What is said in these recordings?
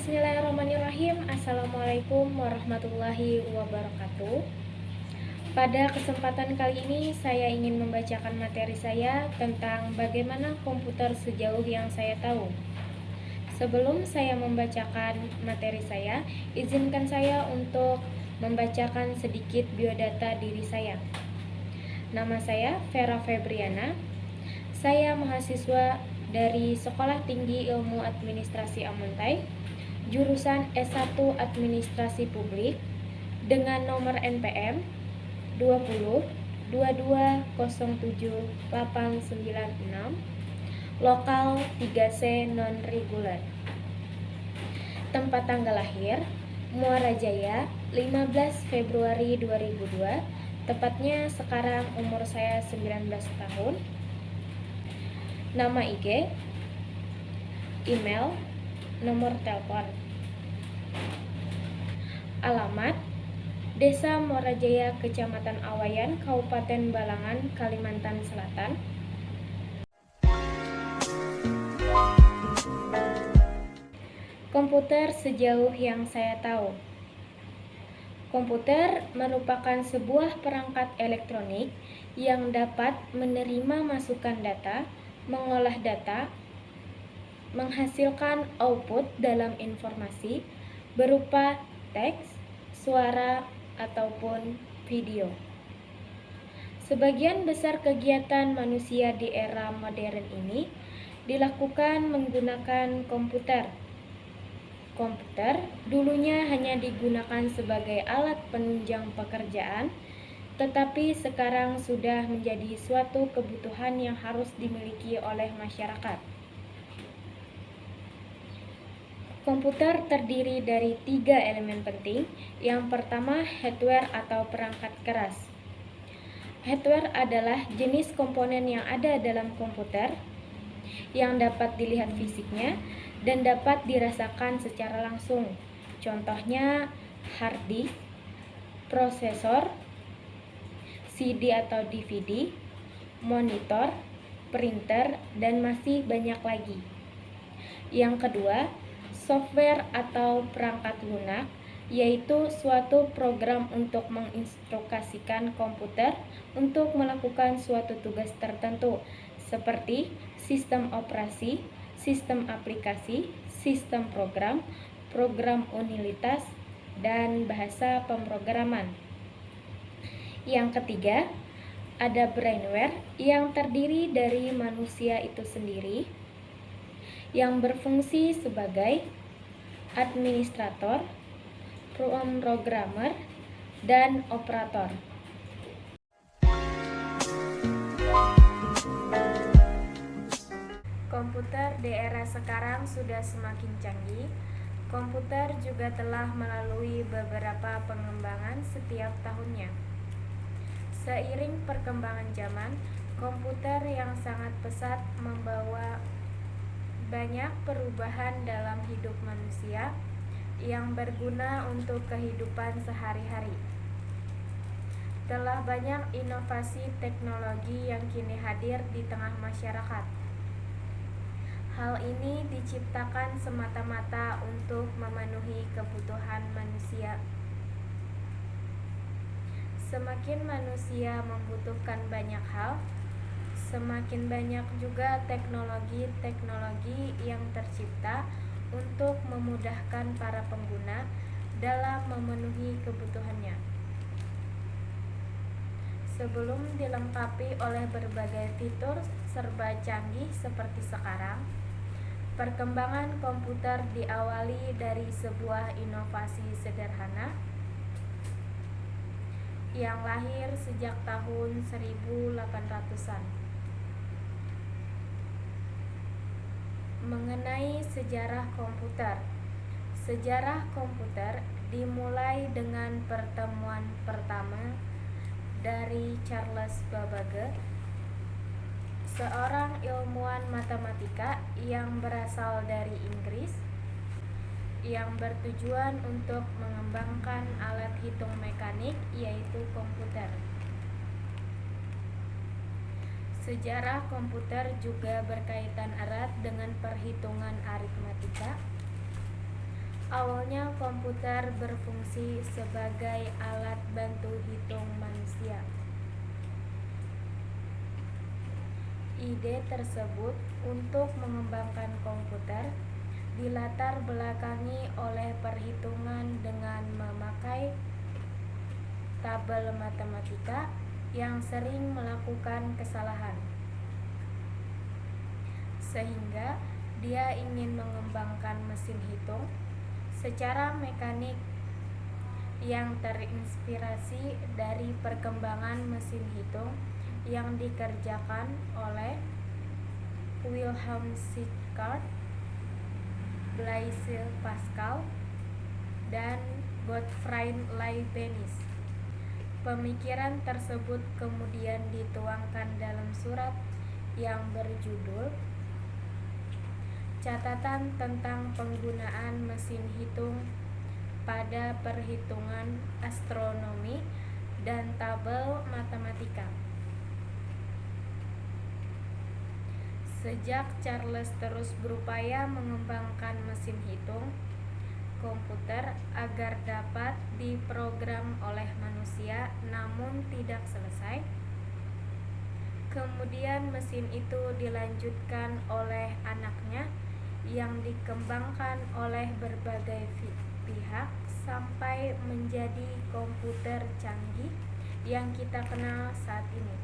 Bismillahirrahmanirrahim. Assalamualaikum warahmatullahi wabarakatuh. Pada kesempatan kali ini saya ingin membacakan materi saya tentang bagaimana komputer sejauh yang saya tahu. Sebelum saya membacakan materi saya, izinkan saya untuk membacakan sedikit biodata diri saya. Nama saya Vera Febriana. Saya mahasiswa dari Sekolah Tinggi Ilmu Administrasi Amuntai, jurusan S1 Administrasi Publik dengan nomor NPM 20 2207896, lokal 3C non-reguler. Tempat tanggal lahir Muara Jaya 15 Februari 2002. Tepatnya sekarang umur saya 19 tahun. Nama IG, email, nomor telepon. Alamat Desa Muara Jaya, Kecamatan Awayan, Kabupaten Balangan, Kalimantan Selatan. Komputer sejauh yang saya tahu. Komputer merupakan sebuah perangkat elektronik yang dapat menerima masukan data, mengolah data, menghasilkan output dalam informasi berupa teks, suara, ataupun video. Sebagian besar kegiatan manusia di era modern ini dilakukan menggunakan komputer. Komputer dulunya hanya digunakan sebagai alat penunjang pekerjaan, tetapi sekarang sudah menjadi suatu kebutuhan yang harus dimiliki oleh masyarakat. Komputer terdiri dari 3 elemen penting. Yang pertama, hardware atau perangkat keras. Hardware adalah jenis komponen yang ada dalam komputer yang dapat dilihat fisiknya dan dapat dirasakan secara langsung. Contohnya hard disk, prosesor, CD atau DVD, monitor, printer, dan masih banyak lagi. Yang kedua, software atau perangkat lunak, yaitu suatu program untuk menginstruksikan komputer untuk melakukan suatu tugas tertentu, seperti sistem operasi, sistem aplikasi, sistem program, program utilitas, dan bahasa pemrograman. Yang ketiga, ada brainware yang terdiri dari manusia itu sendiri yang berfungsi sebagai administrator, pemrogramer, dan operator. Komputer di era sekarang sudah semakin canggih. Komputer juga telah melalui beberapa pengembangan setiap tahunnya. Seiring perkembangan zaman, komputer yang sangat pesat membawa banyak perubahan dalam hidup manusia yang berguna untuk kehidupan sehari-hari. Telah banyak inovasi teknologi yang kini hadir di tengah masyarakat. Hal ini diciptakan semata-mata untuk memenuhi kebutuhan manusia. Semakin manusia membutuhkan banyak hal, semakin banyak juga teknologi-teknologi yang tercipta untuk memudahkan para pengguna dalam memenuhi kebutuhannya. Sebelum dilengkapi oleh berbagai fitur serba canggih seperti sekarang, perkembangan komputer diawali dari sebuah inovasi sederhana yang lahir sejak tahun 1800-an. Mengenai sejarah komputer. Sejarah komputer dimulai dengan pertemuan pertama dari Charles Babbage, seorang ilmuwan matematika yang berasal dari Inggris, yang bertujuan untuk mengembangkan alat hitung mekanik, yaitu komputer. Sejarah komputer juga berkaitan erat dengan perhitungan aritmatika, Awalnya komputer berfungsi sebagai alat bantu hitung manusia. Ide tersebut untuk mengembangkan komputer dilatar belakangi oleh perhitungan dengan memakai tabel matematika yang sering melakukan kesalahan, sehingga dia ingin mengembangkan mesin hitung secara mekanik yang terinspirasi dari perkembangan mesin hitung yang dikerjakan oleh Wilhelm Sicard, Blaise Pascal, dan Gottfried Leibniz. Pemikiran tersebut kemudian dituangkan dalam surat yang berjudul Catatan tentang penggunaan mesin hitung pada perhitungan astronomi dan tabel matematika. Sejak Charles terus berupaya mengembangkan mesin hitung komputer agar dapat diprogram oleh manusia namun tidak selesai, kemudian mesin itu dilanjutkan oleh anaknya yang dikembangkan oleh berbagai pihak sampai menjadi komputer canggih yang kita kenal saat ini.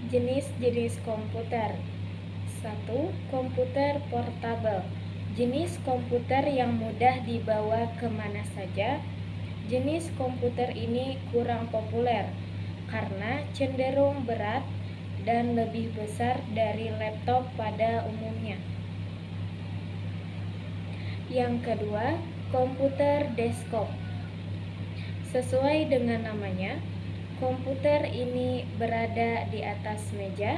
Jenis-jenis komputer. 1. Komputer portable. Jenis komputer yang mudah dibawa kemana saja. Jenis komputer ini kurang populer karena cenderung berat dan lebih besar dari laptop pada umumnya. Yang kedua, komputer desktop. Sesuai dengan namanya, komputer ini berada di atas meja.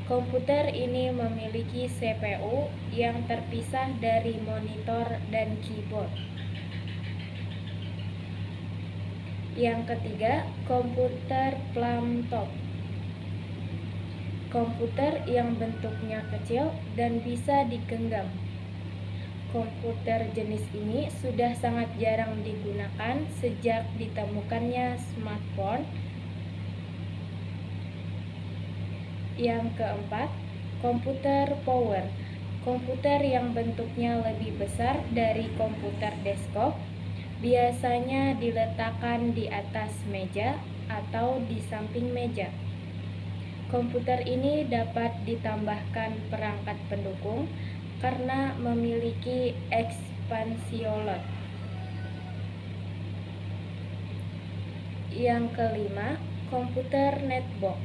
Komputer ini memiliki CPU yang terpisah dari monitor dan keyboard. Yang ketiga, komputer plum top. Komputer yang bentuknya kecil dan bisa digenggam. Komputer jenis ini sudah sangat jarang digunakan sejak ditemukannya smartphone. Yang keempat, komputer power. Komputer yang bentuknya lebih besar dari komputer desktop, biasanya diletakkan di atas meja atau di samping meja. Komputer ini dapat ditambahkan perangkat pendukung karena memiliki ekspansiolog. Yang kelima, komputer netbook.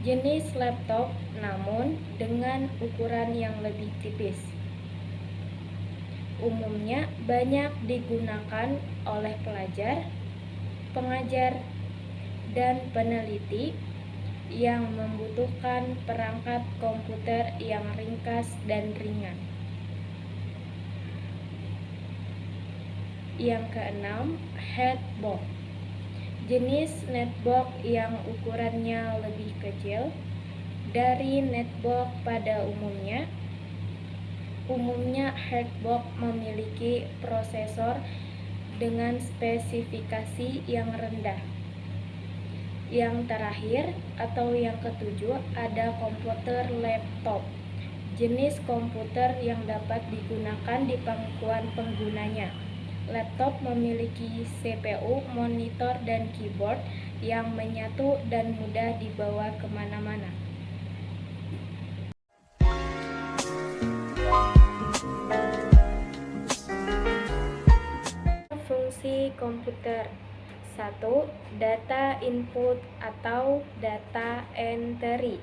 Jenis laptop namun dengan ukuran yang lebih tipis. Umumnya banyak digunakan oleh pelajar, pengajar, dan peneliti yang membutuhkan perangkat komputer yang ringkas dan ringan. Yang keenam, netbook. Jenis netbook yang ukurannya lebih kecil dari netbook pada umumnya. Umumnya netbook memiliki prosesor dengan spesifikasi yang rendah. Yang terakhir atau yang ketujuh ada komputer laptop. Jenis komputer yang dapat digunakan di pangkuan penggunanya. Laptop memiliki CPU, monitor, dan keyboard yang menyatu dan mudah dibawa kemana-mana. Fungsi komputer. 1. Data input atau data entry.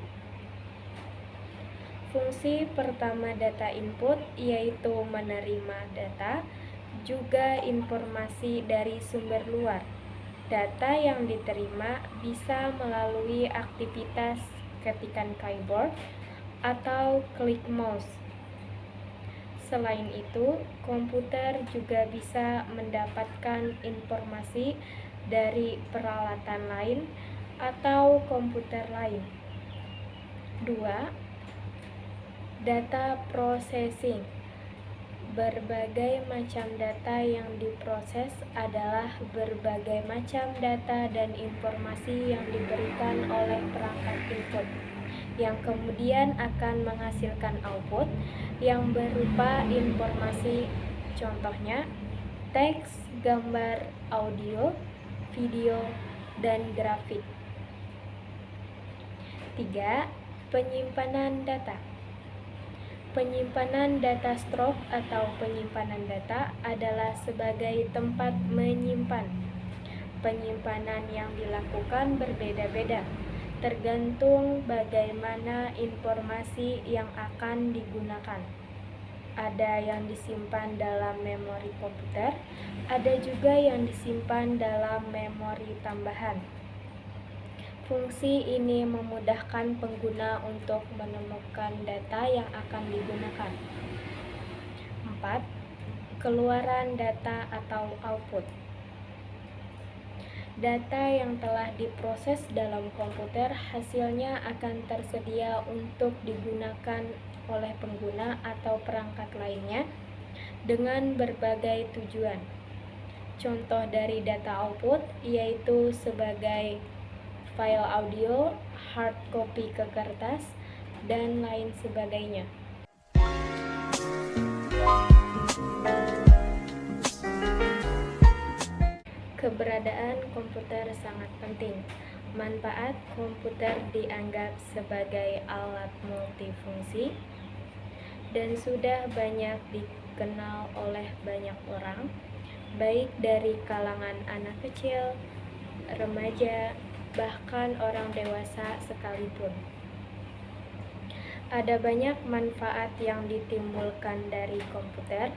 Fungsi pertama data input yaitu menerima data, juga informasi dari sumber luar. Data yang diterima bisa melalui aktivitas ketikan keyboard atau klik mouse. Selain itu, komputer juga bisa mendapatkan informasi dari peralatan lain atau komputer lain. 2. Data processing. Berbagai macam data yang diproses adalah berbagai macam data dan informasi yang diberikan oleh perangkat input, yang kemudian akan menghasilkan output yang berupa informasi, contohnya teks, gambar, audio, video, dan grafik. 3. Penyimpanan data. Penyimpanan data stroke atau penyimpanan data adalah sebagai tempat menyimpan. Penyimpanan yang dilakukan berbeda-beda, tergantung bagaimana informasi yang akan digunakan. Ada yang disimpan dalam memori komputer, ada juga yang disimpan dalam memori tambahan. Fungsi ini memudahkan pengguna untuk menemukan data yang akan digunakan. 4. Keluaran data atau output. Data yang telah diproses dalam komputer hasilnya akan tersedia untuk digunakan oleh pengguna atau perangkat lainnya dengan berbagai tujuan. Contoh dari data output yaitu sebagai file audio, hard copy ke kertas, dan lain sebagainya. Keberadaan komputer sangat penting. Manfaat komputer dianggap sebagai alat multifungsi dan sudah banyak dikenal oleh banyak orang, baik dari kalangan anak kecil, remaja, bahkan orang dewasa sekalipun. Ada banyak manfaat yang ditimbulkan dari komputer,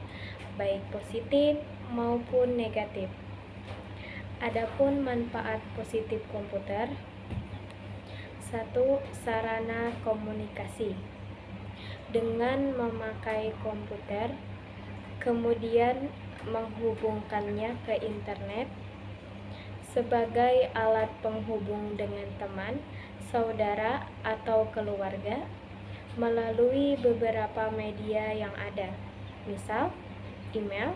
baik positif maupun negatif. Adapun manfaat positif komputer: 1. Sarana komunikasi. Dengan memakai komputer, kemudian menghubungkannya ke internet sebagai alat penghubung dengan teman, saudara, atau keluarga melalui beberapa media yang ada, misal email,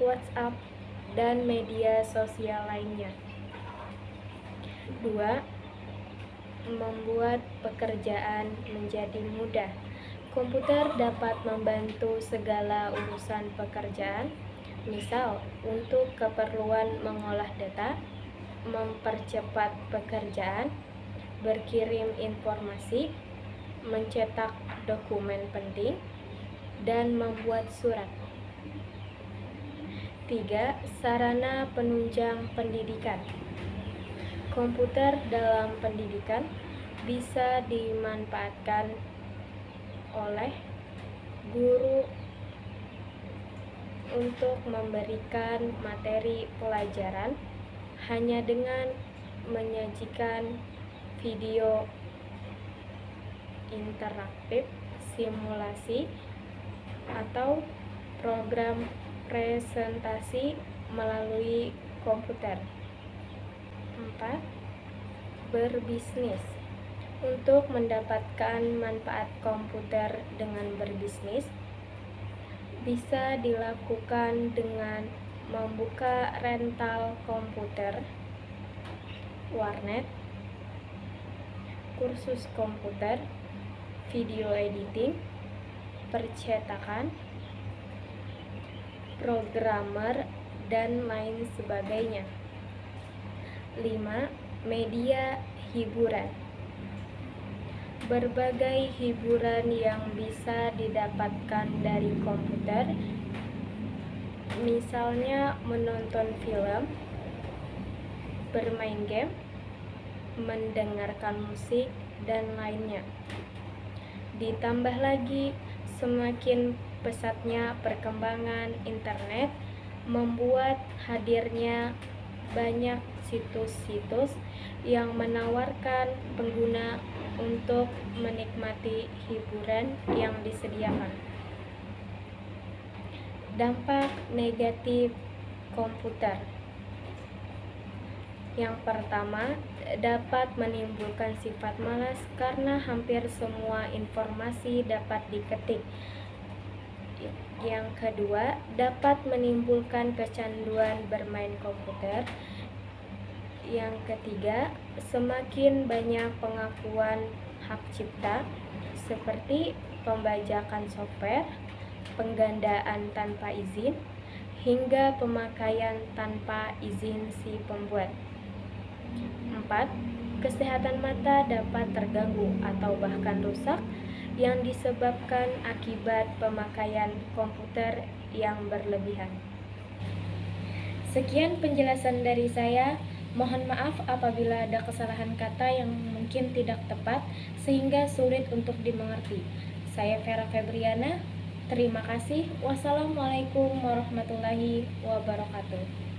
WhatsApp, dan media sosial lainnya. 2. Membuat pekerjaan menjadi mudah. Komputer dapat membantu segala urusan pekerjaan, misal untuk keperluan mengolah data, mempercepat pekerjaan, berkirim informasi, mencetak dokumen penting, dan membuat surat. 3. Sarana penunjang pendidikan. Komputer dalam pendidikan bisa dimanfaatkan oleh guru untuk memberikan materi pelajaran hanya dengan menyajikan video interaktif, simulasi, atau program presentasi melalui komputer. 4. Berbisnis. Untuk mendapatkan manfaat komputer dengan berbisnis bisa dilakukan dengan membuka rental komputer, warnet, kursus komputer, video editing, percetakan, programmer, dan lain sebagainya. 5. Media hiburan. Berbagai hiburan yang bisa didapatkan dari komputer, misalnya menonton film, bermain game, mendengarkan musik, dan lainnya. Ditambah lagi, semakin pesatnya perkembangan internet membuat hadirnya banyak situs-situs yang menawarkan pengguna untuk menikmati hiburan yang disediakan. Dampak negatif komputer. Yang pertama, dapat menimbulkan sifat malas karena hampir semua informasi dapat diketik. Yang kedua, dapat menimbulkan kecanduan bermain komputer. Yang ketiga, semakin banyak pengakuan hak cipta seperti pembajakan software, penggandaan tanpa izin, hingga pemakaian tanpa izin si pembuat. 4. Kesehatan mata dapat terganggu atau bahkan rusak yang disebabkan akibat pemakaian komputer yang berlebihan. Sekian penjelasan dari saya. Mohon maaf apabila ada kesalahan kata yang mungkin tidak tepat sehingga sulit untuk dimengerti. Saya Vera Febriana. Terima kasih. Wassalamualaikum warahmatullahi wabarakatuh.